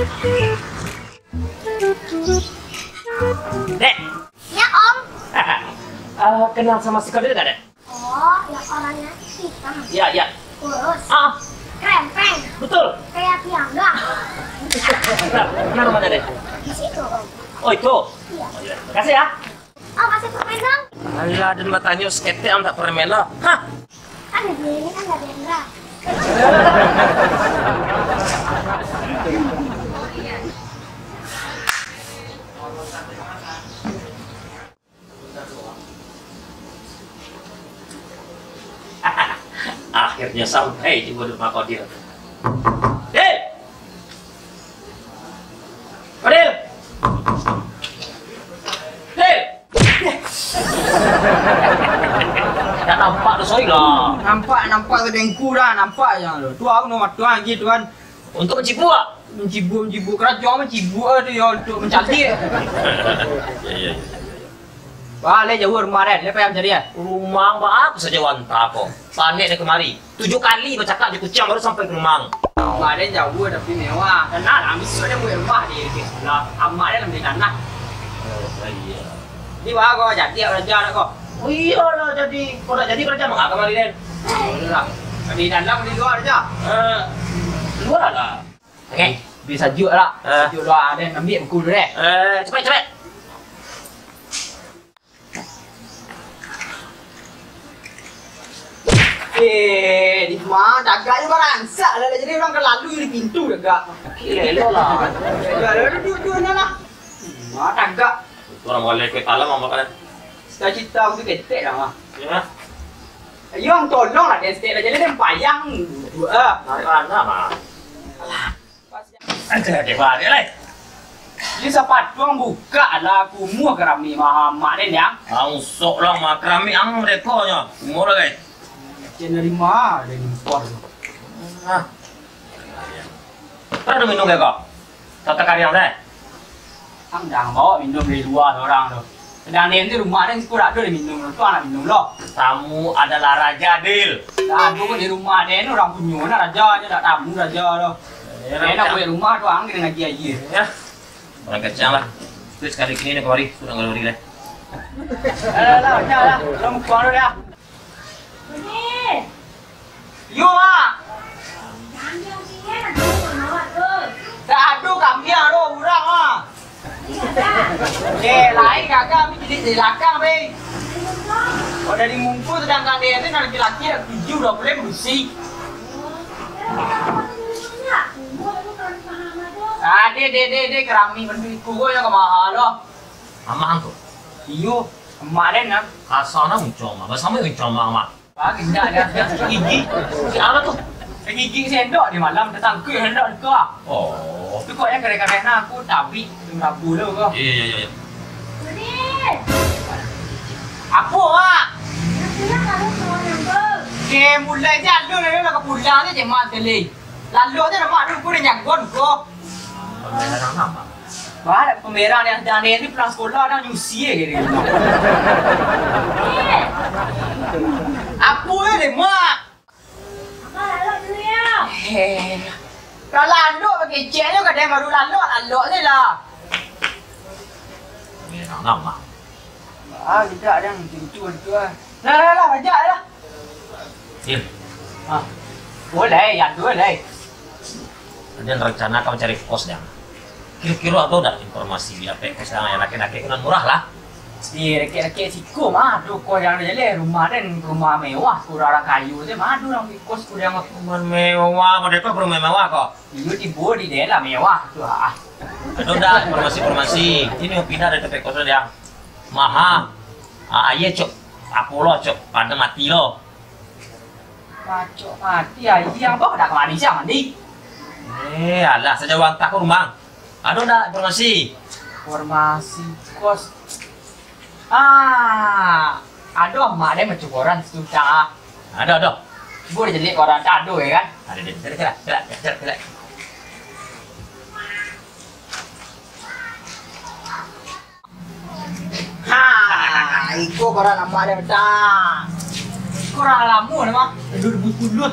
Dek. Ya Om. Kenal sama si Kodil gak, Dek? Oh, yang orangnya hitam. Iya, iya. Kurus. Krempeng. Betul. Kayak piangga. Kenal rumahnya, Dek? Di situ Om. Oh, itu? Iya. Oh, iya. Makasih ya. Om kasih permen dong. Alah, dan matanya skete am tak permen lo. Hah? Kan di sini kan nggak ada yang enggak. Akhirnya sampai di rumah Kodil. Dil! Kodil! Dil! Tak nampak tu sorry lah. Nampak tu dengku dah, nampak je tu. Tu aku nak tuan lagi tuan. Untuk mencipu tak? Mencibu kerajaan mencibu tu ya untuk mencari. Ya. Balik jauh rumah dia, dia payah mencari ya. Rumah apa saja wanta kok. Panik dia kemari. 7 kali bercakap di Kucing baru sampai ke rumah. Rumah dia jauh tapi mewah. Dan lah, besok dia buat rumah dia ke sebelah. Amak dia dalam di tanah. Iya. Ni wah kau jadi raja nak kau. Oh iyalah jadi. Kau dah jadi kerja mengapa kemari Den? Dah. Di dalam di luar aja. Luar lah. Okey. Bisa sejuk lah. Sejuk luar dia ambil buku dulu deh. Cepat. Di mana dagak juga rangsak lah. Jadi orang kan lalu di pintu dagak. Kilo lah. Duduk ni lah. Dagak. Orang boleh ke talam apa kan? Cita-cita aku tu ketek lah. Ya. Yang tolong lah dia sikit lah. Jadi dia payang. Narik mana mah? Ada balik lah. Dia sapat tuang buka lah. Aku muah kerami Muhammad ni yang. Angsok lah mah kerami ang mereka nya. Umur lah guys. Cina lima ada impor tu. Ada minum ke kau? Tata karya dah. Ang dah bawa minum dari luar orang tu. Sedang ni rumah dia sekolah tu dia minum. Tu anak minum lah. Tamu adalah raja Dil. Dah tu di rumah dia ni orang punya nak raja je tak tamu raja tu. Dia nak buat rumah tu ang kena ngaji aja. Ya. Orang kacang lah. Terus sekali kini nak kemari. Sudah nggak lari lah. Lah, lah. Orang muka tu dia. Ini. Yo ah. Kambing sini nak bawa tu. Dah aduh kambing tu orang ah. Lain kakak ni jadi belakang be. Oh dari mungku sedangkan dia ni nak laki-laki dah 7 dah boleh bersih. Dia kerami berbiku kau yang mahal loh. Amang tu. Iyo, kemarin nak. Kasana muncul mah. Bersama muncul mah. Bagi dah dia gigi. Siapa tu? Gigi sendok di malam datang ke hendak ke. Oh. Tu kau yang kadang-kadang aku tapi rabu lu kau. Iya. Ini. Apa ah? Nak kalau semua number. Ke mulai jalan ni nak pulang ni je mat teli. Lalu tu nak mak dulu dia nyangkut kau. Nama. Bah, pemerah yang dan ni pulang sekolah dah nyusi ke dia. Apa ni mak? Apa lalu dulu ya? Kalau lalu pakai cek ni kadang baru lalu ni lah. Nama. Tidak ada yang tuan tu. Lah, bajak lah. Iya. Boleh, ya boleh. Ada rencana kau cari kos yang. Kira-kira ada tak informasi dia kos yang laki-laki kan murah lah. Di rakyat-rakyat siku mah tu kau yang ada rumah dan rumah mewah kurang orang kayu je mah tu orang kos kurang Rumah mewah, mereka rumah mewah kok. itu tiba di daerah mewah tu ah. Ada tak informasi? Ini mau pindah dari tempat kos yang mahal. Ayah cok, Apollo cok, pada mati lo. Macok mati ah, yang bawa dah kemana sih mandi? Alah saja uang tak ke rumah. Ada tak informasi? Informasi kos. Aduh, mak dia macam koran susah. Ada. Boleh jadi koran tak ada kan? Ada deh. Kira. Iko koran mak dia macam. Koran lama ni mah. 2010.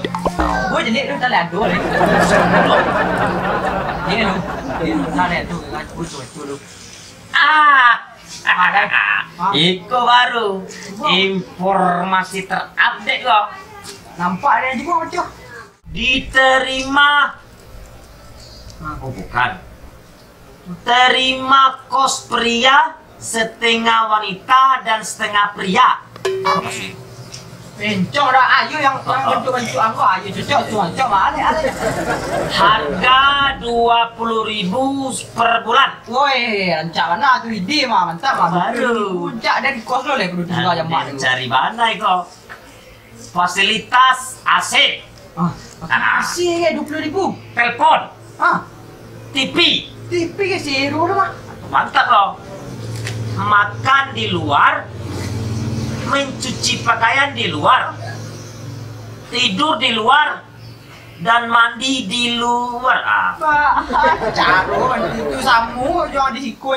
Boleh jadi dia tak ada lagi. Ini lu. Ini benar ya tuh kan cucu lu. Iko baru informasi terupdate kok. Nampak ada juga macam. Diterima. Oh bukan. Terima kos pria setengah wanita dan setengah pria. Apa sih? Bencong dah ayo yang bentuk-bentuk aku ayo cocok mana ada. Harga 20.000 per bulan. Woi, rancak mana tu ide mah mantap mah. Baru. Puncak dari kos lo le perlu juga jam mak. Cari mana kok? Fasilitas AC, Masih ke 20.000. telepon, Ah, TV. TV ke seru dah mah. Mantap loh. Makan di luar, mencuci pakaian di luar, tidur di luar, dan mandi di luar. Caro itu samu jangan siku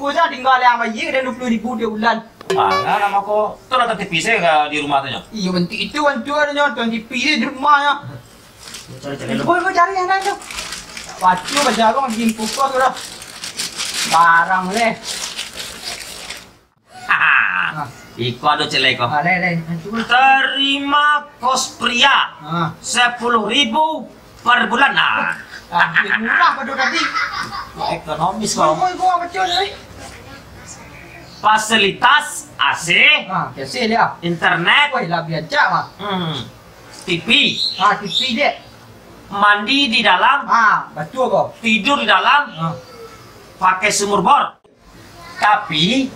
aja tinggal yang bayi dan 20.000 dia bulan. Nggak nama kok. Tuh nonton TV saya di rumah tuh. Iya bentuk itu ada nonton TV di rumahnya. Cari-cari lu. Boleh cari yang lain tu. Pacu baca kau bikin pukul tu dah. Barang leh. Iko ada celek kok. Le. Terima kos pria 10.000 per bulan. Murah pada tadi. Ekonomis kok. Kau macam ni. Fasilitas AC, Biasa dia. internet, Woi lah biasa mah. TV, TV dia. mandi di dalam, Betul kau. tidur di dalam, pakai sumur bor. Tapi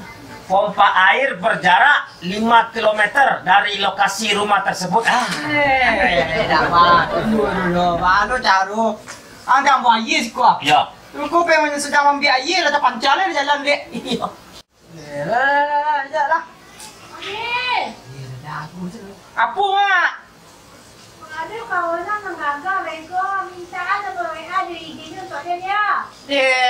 pompa air berjarak 5 km dari lokasi rumah tersebut. Dapat. Dulu. Baru caro. Angkat bayi sih kau. Ya. Kau pengen sedang ambil air ada pancalan jalan dek. Iya. Lah. Mami, Apa mak? ada kawanan menggagal bengko minta ada WA dari IG-nya untuk dia.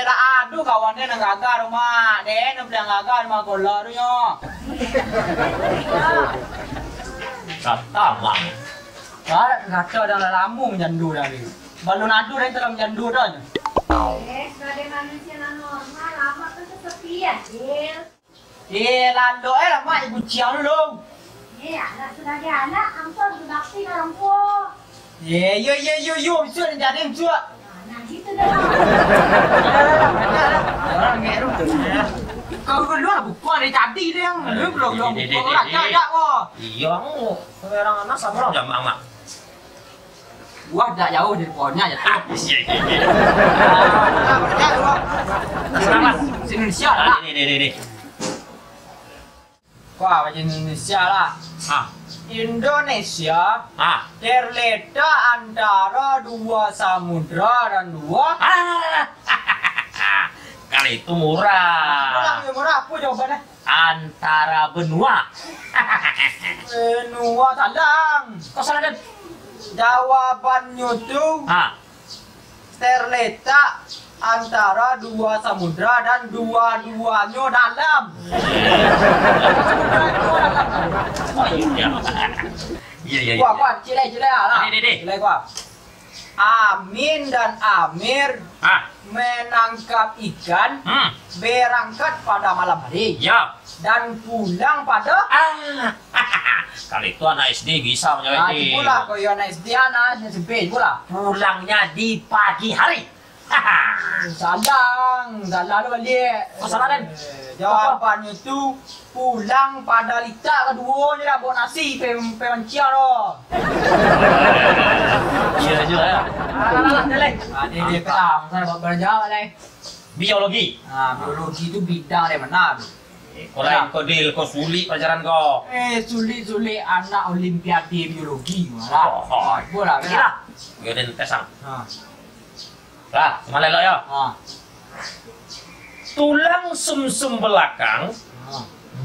Dah aduh kawannya nang gagal rumah. Dek nak bilang gagal rumah kolor tu yo. Kata mak. Kata dalam lambung jandu dah ni. Balon adu dah dalam jandu dah. Sebagai manusia normal lama tu sepi ya, Gil. Lalu lama ibu ciang dulu. Anak sebagai anak, angkor berbakti ke orang tua. Yo, sudah jadi sudah. Nah gitu dah. Kau keluar bukan dari tadi dia yang lu belum bukan ada kok. Iya, orang anak sama orang jam mak. Wah, tak jauh dari pohonnya ya. Indonesia lah. Ini. Wah, macam Indonesia lah. Indonesia terletak antara dua samudra dan dua. Kali itu murah. Murah apa jawabannya? Antara benua. Benua salah. Kok salah dan? Jawabannya tuh terletak antara dua samudra dan dua-duanya dalam. Iya. Kuat, cilai lah. Ini. Cilai kuat. Amin dan Amir menangkap ikan, berangkat pada malam hari. Ya. Dan pulang pada Kali itu anak SD bisa menjawab ini. pula kau yang SD anak SMP pula. Pulangnya di pagi hari. Salah lu balik. Oh, salah Dan. Jawapannya tu pulang pada lita kedua je dah bawa nasi pemencia lo. Iya juga. Dia kelam saya buat berjawab leh. Biologi. Biologi tu bidang dari mana? Kau deal, kau sulit pelajaran kau. Sulit anak olimpiade biologi malah. Bola Kira. Yo den tesang. Lah, kemana lo ya? Tulang sumsum belakang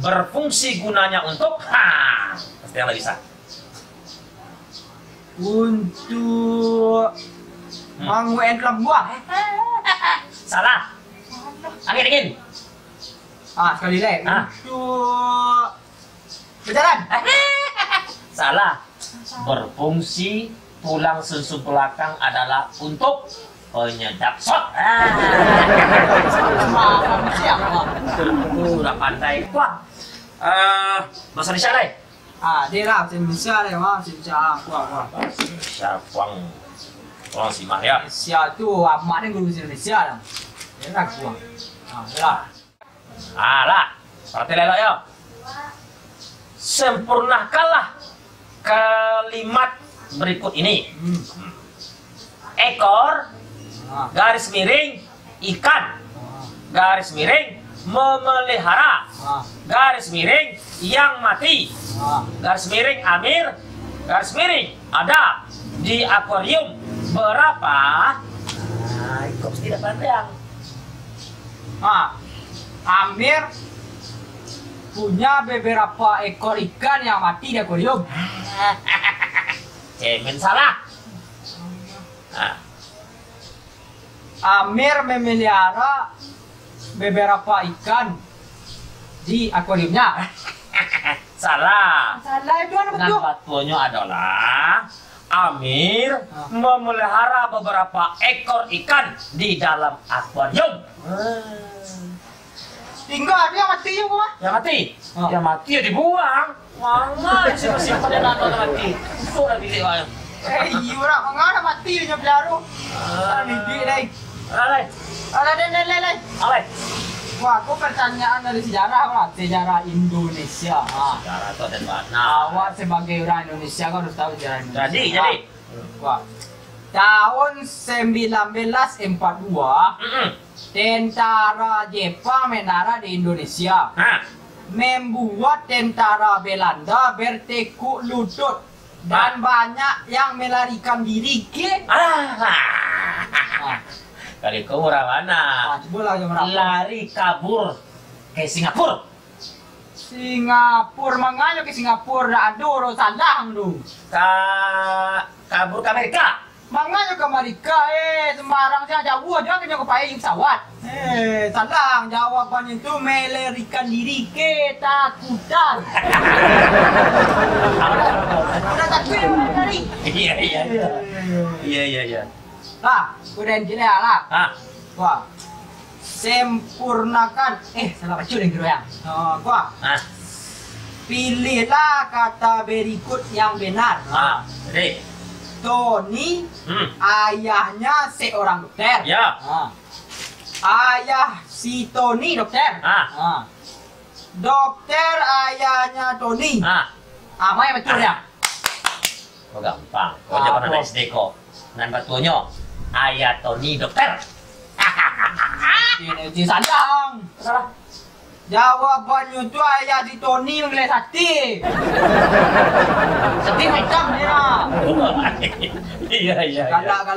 berfungsi gunanya untuk pasti yang bisa. Untuk menguat lembah. Salah. Angin. Sekali lagi. Untuk berjalan. Salah. Berfungsi tulang sumsum belakang adalah untuk penyedap sok. Siapa? Udah pandai. Wah. Bahasa Indonesia lah. Dia lah bahasa Indonesia lah, Indonesia. Wah. Indonesia Kuang simak ya. Indonesia tu amat ni guru bahasa Indonesia lah. Dia lah kuang. Lah. Lah. Perhati lelok ya. Sempurnakanlah kalimat berikut ini. Ekor, garis miring, ikan, garis miring, memelihara, garis miring, yang mati, garis miring, Amir, garis miring, ada di akuarium berapa? Kok tidak pandang? Amir punya beberapa ekor ikan yang mati di akuarium. Cemen salah. Amir memelihara beberapa ikan di akuariumnya. Salah. Salah itu apa Dan betul? batuannya adalah Amir memelihara beberapa ekor ikan di dalam akuarium. Tinggal ada yang mati juga. Yang mati? Yang mati ya dibuang. Mana masih pada nonton mati? Sudah bilik wayang. Iya orang mengana mati dia pelaro. Didik dai. Alai. Alai. Alai. Wah, aku pertanyaan dari sejarah lah, sejarah Indonesia. Sejarah itu ada mana? Awak sebagai orang Indonesia kau harus tahu sejarah Indonesia. Jadi. Wah. Tahun 1942, tentara Jepang menara di Indonesia. Membuat tentara Belanda bertekuk lutut dan banyak yang melarikan diri ke. Kali kau orang mana? Coba lah lari kabur ke Singapura. Singapura manganya ke Singapura aduh salah tu. Kabur ke Amerika. Manganya ke Amerika sembarang saya jauh aja kena ke pakai pesawat. Salah jawabannya itu melarikan diri ke takutan. Udah takut lari. Iya. Lah, kemudian jelas lah. Wah. Sempurnakan. Salah baca yang kira yang. Wah. Pilihlah kata berikut yang benar. Jadi. Tony, ayahnya seorang dokter. Ya. Ayah si Tony dokter. Dokter ayahnya Tony. Apa yang betul ya? Oh gampang. Kau jangan anak SD kok. Dan batunya ayah Tony dokter. Ini salah. Salah. Jawabannya itu ayah si Tony mengeles hati. Sedih macam dia. Iya. Galak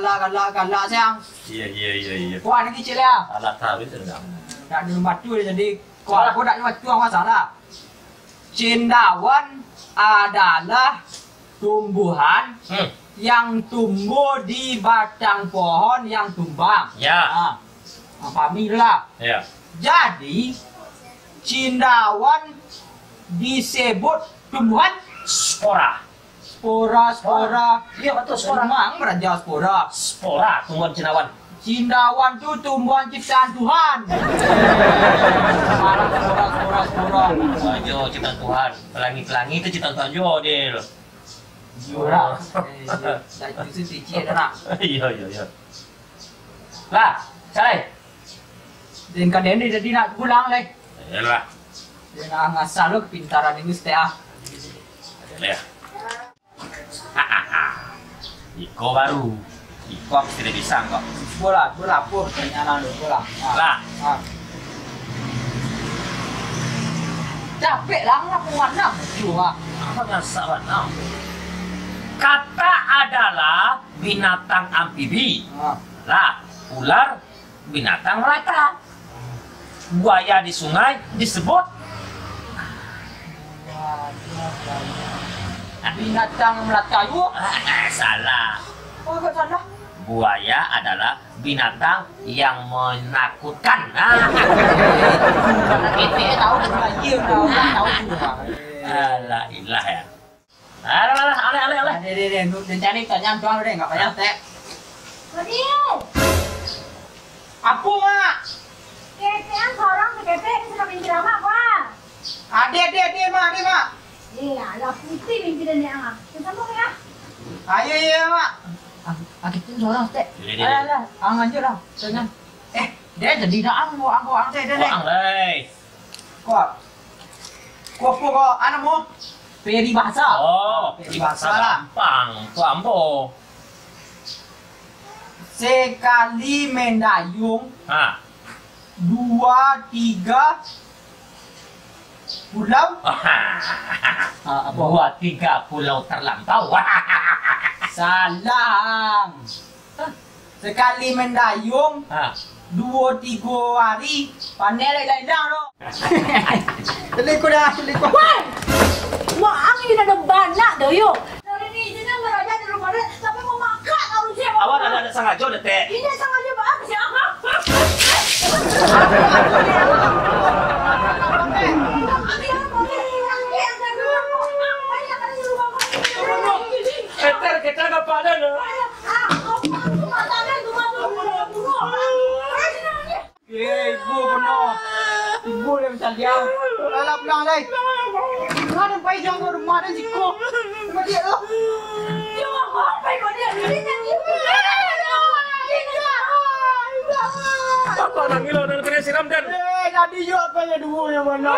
sayang. Iya. Wah ini kecil ya. Alat tahu itu enggak. Tak ada batu jadi. Kalau aku tak ada batu apa salah. Cendawan adalah tumbuhan yang tumbuh di batang pohon yang tumbang. Ya. Pahamilah. Ya. Jadi cendawan disebut tumbuhan Spora. spora. Iya betul spora. Memang beraja spora. Spora tumbuhan cendawan. Cendawan tu tumbuhan ciptaan Tuhan. Spora. Ayo ciptaan Tuhan. Pelangi-pelangi itu ciptaan Tuhan juga, Del. Jura. Dah itu sih nak. Iya. Lah, cai. Dan kadang dia jadi nak pulang leh. Yalah. Dia nak ngasal lo kepintaran ini setia. Ya. Iko baru. Iko tidak bisa kok. Bola pun pertanyaan lu bola. Lah. Capek lah ngapungan nak cua. Apa biasa banget? Kata adalah binatang amfibi. Lah, ular binatang melata. Buaya di sungai disebut binatang melata yuk. Salah. Oh, kok salah? Buaya adalah binatang yang menakutkan. Kita tahu dah lagi tahu semua. Alah ilah ya. Alah. Dia cari pertanyaan tuan udah enggak payah teh. Kodiu. kita ni ah. Sama ya. Ayo ya mak. Kita seorang step. Alah, ang lanjut lah. Jangan. Dia jadi dah ang saya dah. Ang lay. Kau. Kau apa anak mu? Peri bahasa. Oh, peri bahasa lah. Gampang. Tu ambo. Sekali mendayung. Ha. 2, 3 pulau. Dua, 3 pulau terlampau. Salah. Sekali mendayung. 2, 3 hari pandai lain tu. Telikku dah, telikku. Wah! Mak ang ini ada banyak dah yo. Dari ni je nak raja di rumah dia tapi mau makan kalau siapa. Awak ada sengaja dah teh. Ini sengaja bang siapa? Eter kita nak padan. Ibu benar. Ibu yang bersalya. Alah pulang lagi. Ada bayi jangan rumah dan siku. Rumah dia tu. Jangan bayi kau dia. Ini yang Apa nak ngilau dan kena siram dan? Tadi juga kaya dua yang mana.